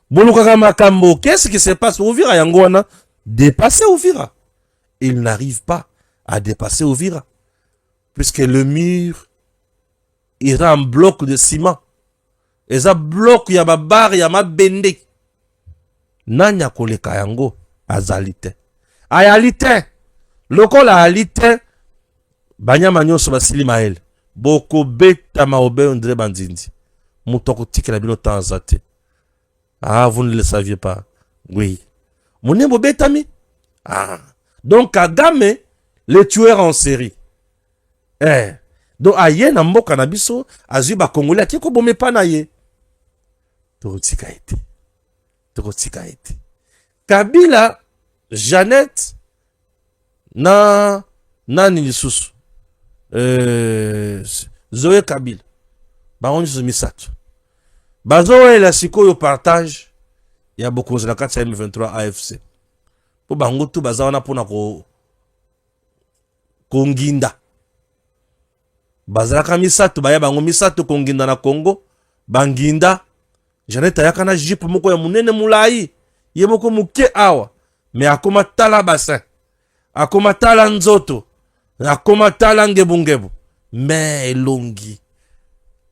Boluka makambo, qu'est-ce qui se passe? Ouvira yango na dépasser Ouvira. Il n'arrive pas à dépasser Ouvira. Puisque le mur ira en bloc de ciment. Et ça bloc yama bar yama bende. Nanya koleka yango azalite. Ayalite. Lokola alite. Banyama nyonso basili mael. Boko beta maobe ondre bandindi. Moutoko tike la bino tanzate. Ah, vous ne le saviez pas. Oui. Mounebo betami. Ah. Donc Kagame, le tueur en série. Eh. Donc aye na mboka na biso, azui ba Congolais ki ko bomé pa na ye. Torotika ete. Kabila, Jeannette, nani lisusu. Zoé Kabila. Ba on se misatu. Bazo la sikoyo partage. Il y a beaucoup de la 4 M23 AFC. Po bango tu baza wana pona ko konginda. Bazalaka misatu baya bango misatu konginda na Congo. Banginda. Janeta yaka na jipe moko ya munene mulai. Ye moko muke awa. Me akoma tala bassin. Akoma tala nzoto. Akoma tala ngebungebu. Me elongi.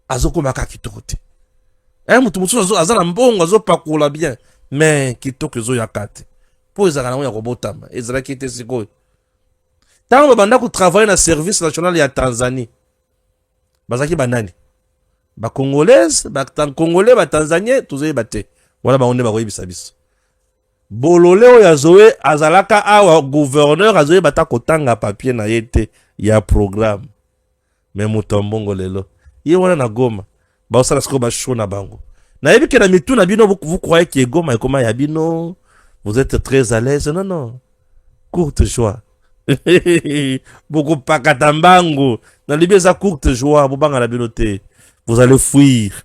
Azoko makaki tokote. Mutu mutu azala mbongo azopakula bien. Mais kitoko zo yakate. Po ezaka na ya kobotama. Ezala kite sikoyo. Tango banda ko travailler na service national ya Tanzanie. Bazaki banani. Ba congolaise, ba congolais, ba tanzanien, tuzoye bate. Wala ba onde ba koyebisa biso. Bololeo ya Zoé azalaka awa gouverneur azoye bata kotanga papier na yete ya programme. Mais mutombongo lelo. Ye wana na Goma. Ba osala siko ba show na bango. Na yebi ke na mitu na bino vous croyez que Goma et comment yabino vous êtes très à l'aise? Non non. Courte joie. Beaucoup pakatambango. Na libi za courte joie bobanga na binote. Vous allez fuir.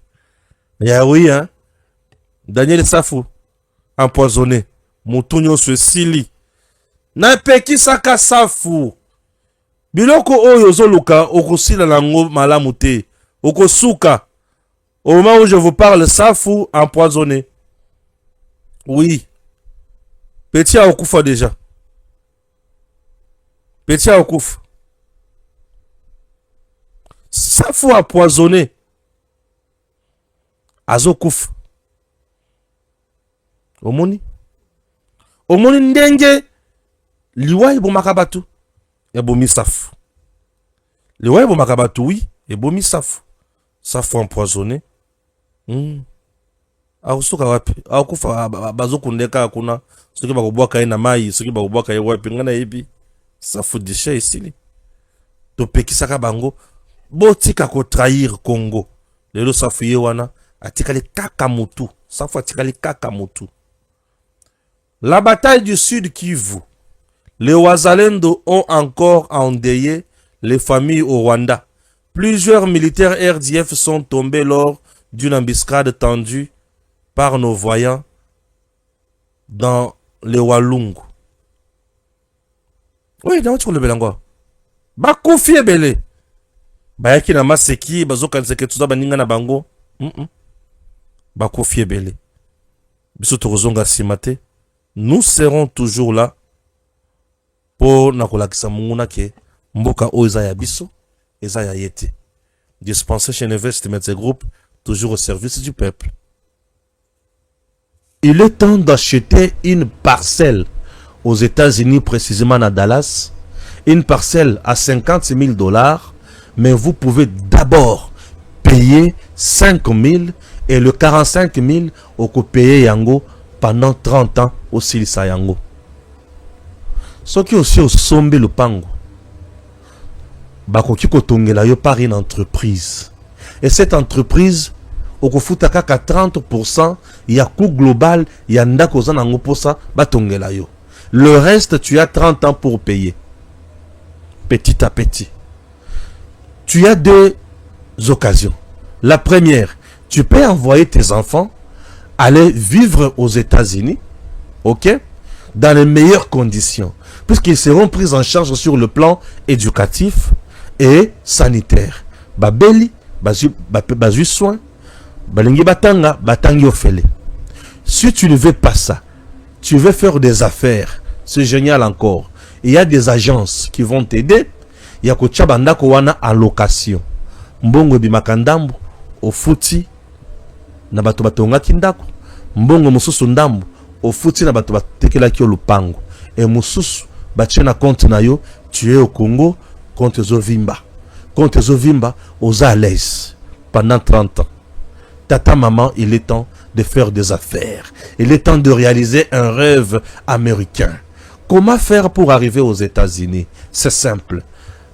Ya oui hein. Daniel Safou empoisonné. Mutunyo se sili. Na peki saka safu. Biloko oyo zoluka okosila nango malamu te. Okosuka. Au moment où je vous parle, safu empoisonné. Oui. Petit a okufa déjà. Petit a okufa. Safu empoisonné. Azokufa. Omoni. Omoni ndenge. Liwa ibo makabatu. Ebomi safu. Liwa ibo makabatu, oui. Ebomi safu. Safu empoisonné. Akusuka wapi? Akufa bazokundeka akuna. Soki bakobwaka ye na mai, soki bakobwaka ye wapi ngana yebi. Safu dishe isili. Topekisaka bango. Botika ko trahir Congo. Lelo safu ye wana atikali kaka mutu. Safu atikali kaka mutu. La bataille du Sud Kivu. Les Wazalendo ont encore endeuillé les familles au Rwanda. Plusieurs militaires RDF sont tombés lors d'une embuscade tendue par nos voyants dans les Walungu. Oui, dans le Belangwa. Bakufi ebele. Bayaki na maseki, bazokanseke tuza baninga na bango. Bakufi ebele. Biso tokozonga simate. Nous serons toujours là pour nakolakisa munguna ke mboka oza ya biso, eza ya yete. Dispensé chez Investment Group, toujours au service du peuple. Il est temps d'acheter une parcelle aux États-Unis, précisément à Dallas. Une parcelle à $50,000, mais vous pouvez d'abord payer 5,000 et le 45,000 au payer yango pendant 30 ans au Silisa yango. Ce qui aussi au sombe le pango. Bakoki kotongela yo par une entreprise. Et cette entreprise, au kofutaka 30%, il y a coût global, il y a ndako zanango posa, batongela yo. Le reste, tu as 30 ans pour payer. Petit à petit. Tu as deux occasions. La première, tu peux envoyer tes enfants aller vivre aux États-Unis, ok, dans les meilleures conditions, puisqu'ils seront pris en charge sur le plan éducatif et sanitaire. Babeli, bazu soin, balingi batanga, batangi ofele. Si tu ne veux pas ça, tu veux faire des affaires, c'est génial encore. Il y a des agences qui vont t'aider. Il y a Kochabanda Kowana en location. Mbongo bimakandambo, ofuti, na bato batonga kindako. Mbongo mususu ndambo, ofuti na bato batekela kyo lupango. Et mususu, bachena compte na yo, tu es au Congo, compte Zovimba. Compte Zovimba, aux à l'aise, pendant 30 ans. Tata, maman, il est temps de faire des affaires. Il est temps de réaliser un rêve américain. Comment faire pour arriver aux États-Unis? C'est simple.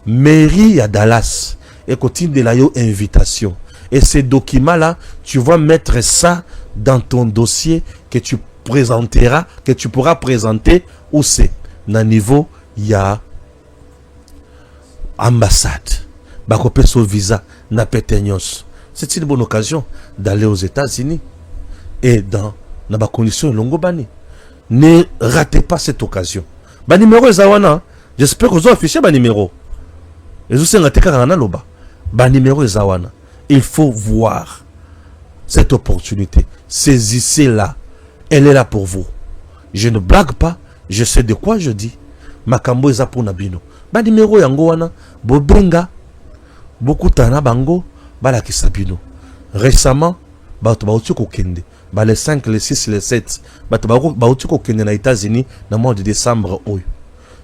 Mairie à Dallas et continue de la invitation. Et ces documents-là, tu vas mettre ça dans ton dossier que tu présenteras, que tu pourras présenter où c'est. Dans niveau, il y a ambassade. Bakopeso visa, na petenyos. C'est une bonne occasion d'aller aux États-Unis. Et dans la condition longo bani. Ne ratez pas cette occasion. Ba numéro ezawana. J'espère que vous avez affiché ba numéro. Et vous savez loba. Ba numéro ezawana. Il faut voir cette opportunité. Saisissez-la. Elle est là pour vous. Je ne blague pas. Je sais de quoi je dis. Makambo eza pour nabino. Ba numéro yango wana. Bobenga. Beaucoup tana bango. Bala kisabino. Récemment. Ba bauti kokende. Bah les 5, les 6, les 7. Bah aux États-Unis dans le mois de décembre.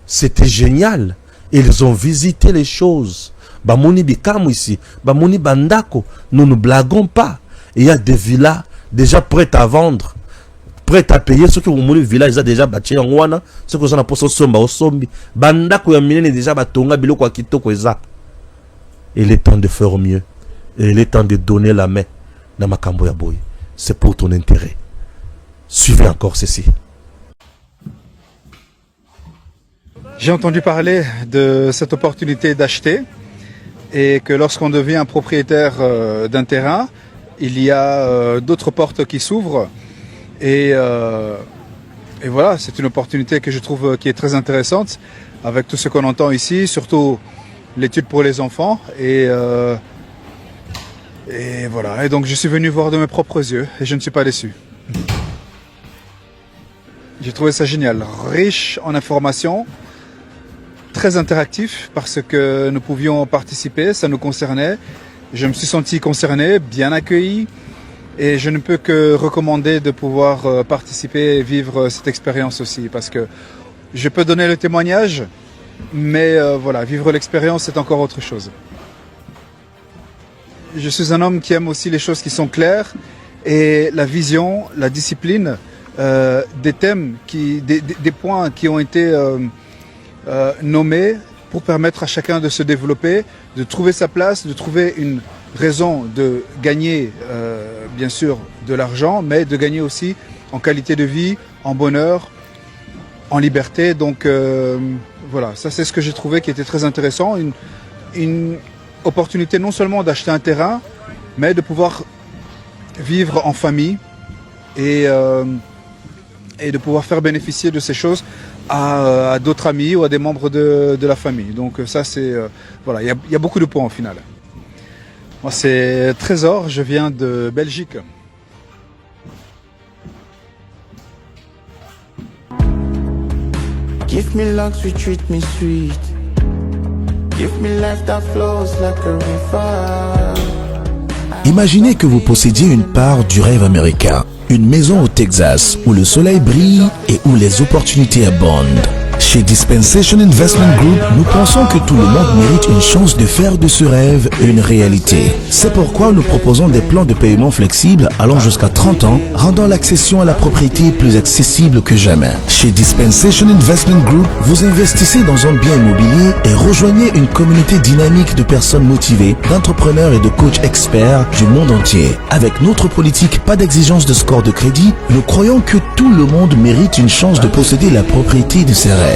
C'était génial. Ils ont visité les choses. Bah moni bikamu ici. Bah moni bandako. Nous ne blaguons pas. Il y a des villas déjà prêtes à vendre. Prêtes à payer. Ceux qui ont moni village ils ont déjà bâti en wana. Ceux qui ont pas somba au sombi. Bandako ya minene déjà batonga bilo kwa kitoko eza. Il est temps de faire mieux. Et il est temps de donner la main dans makambo ya boy. C'est pour ton intérêt. Suivez encore ceci. J'ai entendu parler de cette opportunité d'acheter et que lorsqu'on devient propriétaire d'un terrain, il y a d'autres portes qui s'ouvrent et voilà, c'est une opportunité que je trouve qui est très intéressante avec tout ce qu'on entend ici, surtout l'étude pour les enfants. Et voilà, et donc je suis venu voir de mes propres yeux et je ne suis pas déçu. J'ai trouvé ça génial, riche en informations, très interactif parce que nous pouvions participer, ça nous concernait. Je me suis senti concerné, bien accueilli et je ne peux que recommander de pouvoir participer et vivre cette expérience aussi parce que je peux donner le témoignage, mais voilà, vivre l'expérience c'est encore autre chose. Je suis un homme qui aime aussi les choses qui sont claires et la vision, la discipline, des thèmes, des points qui ont été nommés pour permettre à chacun de se développer, de trouver sa place, de trouver une raison de gagner, bien sûr, de l'argent, mais de gagner aussi en qualité de vie, en bonheur, en liberté. Donc voilà, ça c'est ce que j'ai trouvé qui était très intéressant. Une opportunité non seulement d'acheter un terrain, mais de pouvoir vivre en famille et de pouvoir faire bénéficier de ces choses à d'autres amis ou à des membres de la famille. Donc ça c'est voilà, il y a beaucoup de points au final. Moi c'est Trésor, je viens de Belgique. Give me luck, treat me sweet. Give me life that flows like a river. Imaginez que vous possédiez une part du rêve américain, une maison au Texas où le soleil brille et où les opportunités abondent. Chez Dispensation Investment Group, nous pensons que tout le monde mérite une chance de faire de ce rêve une réalité. C'est pourquoi nous proposons des plans de paiement flexibles allant jusqu'à 30 ans, rendant l'accession à la propriété plus accessible que jamais. Chez Dispensation Investment Group, vous investissez dans un bien immobilier et rejoignez une communauté dynamique de personnes motivées, d'entrepreneurs et de coachs experts du monde entier. Avec notre politique pas d'exigence de score de crédit, nous croyons que tout le monde mérite une chance de posséder la propriété de ses rêves.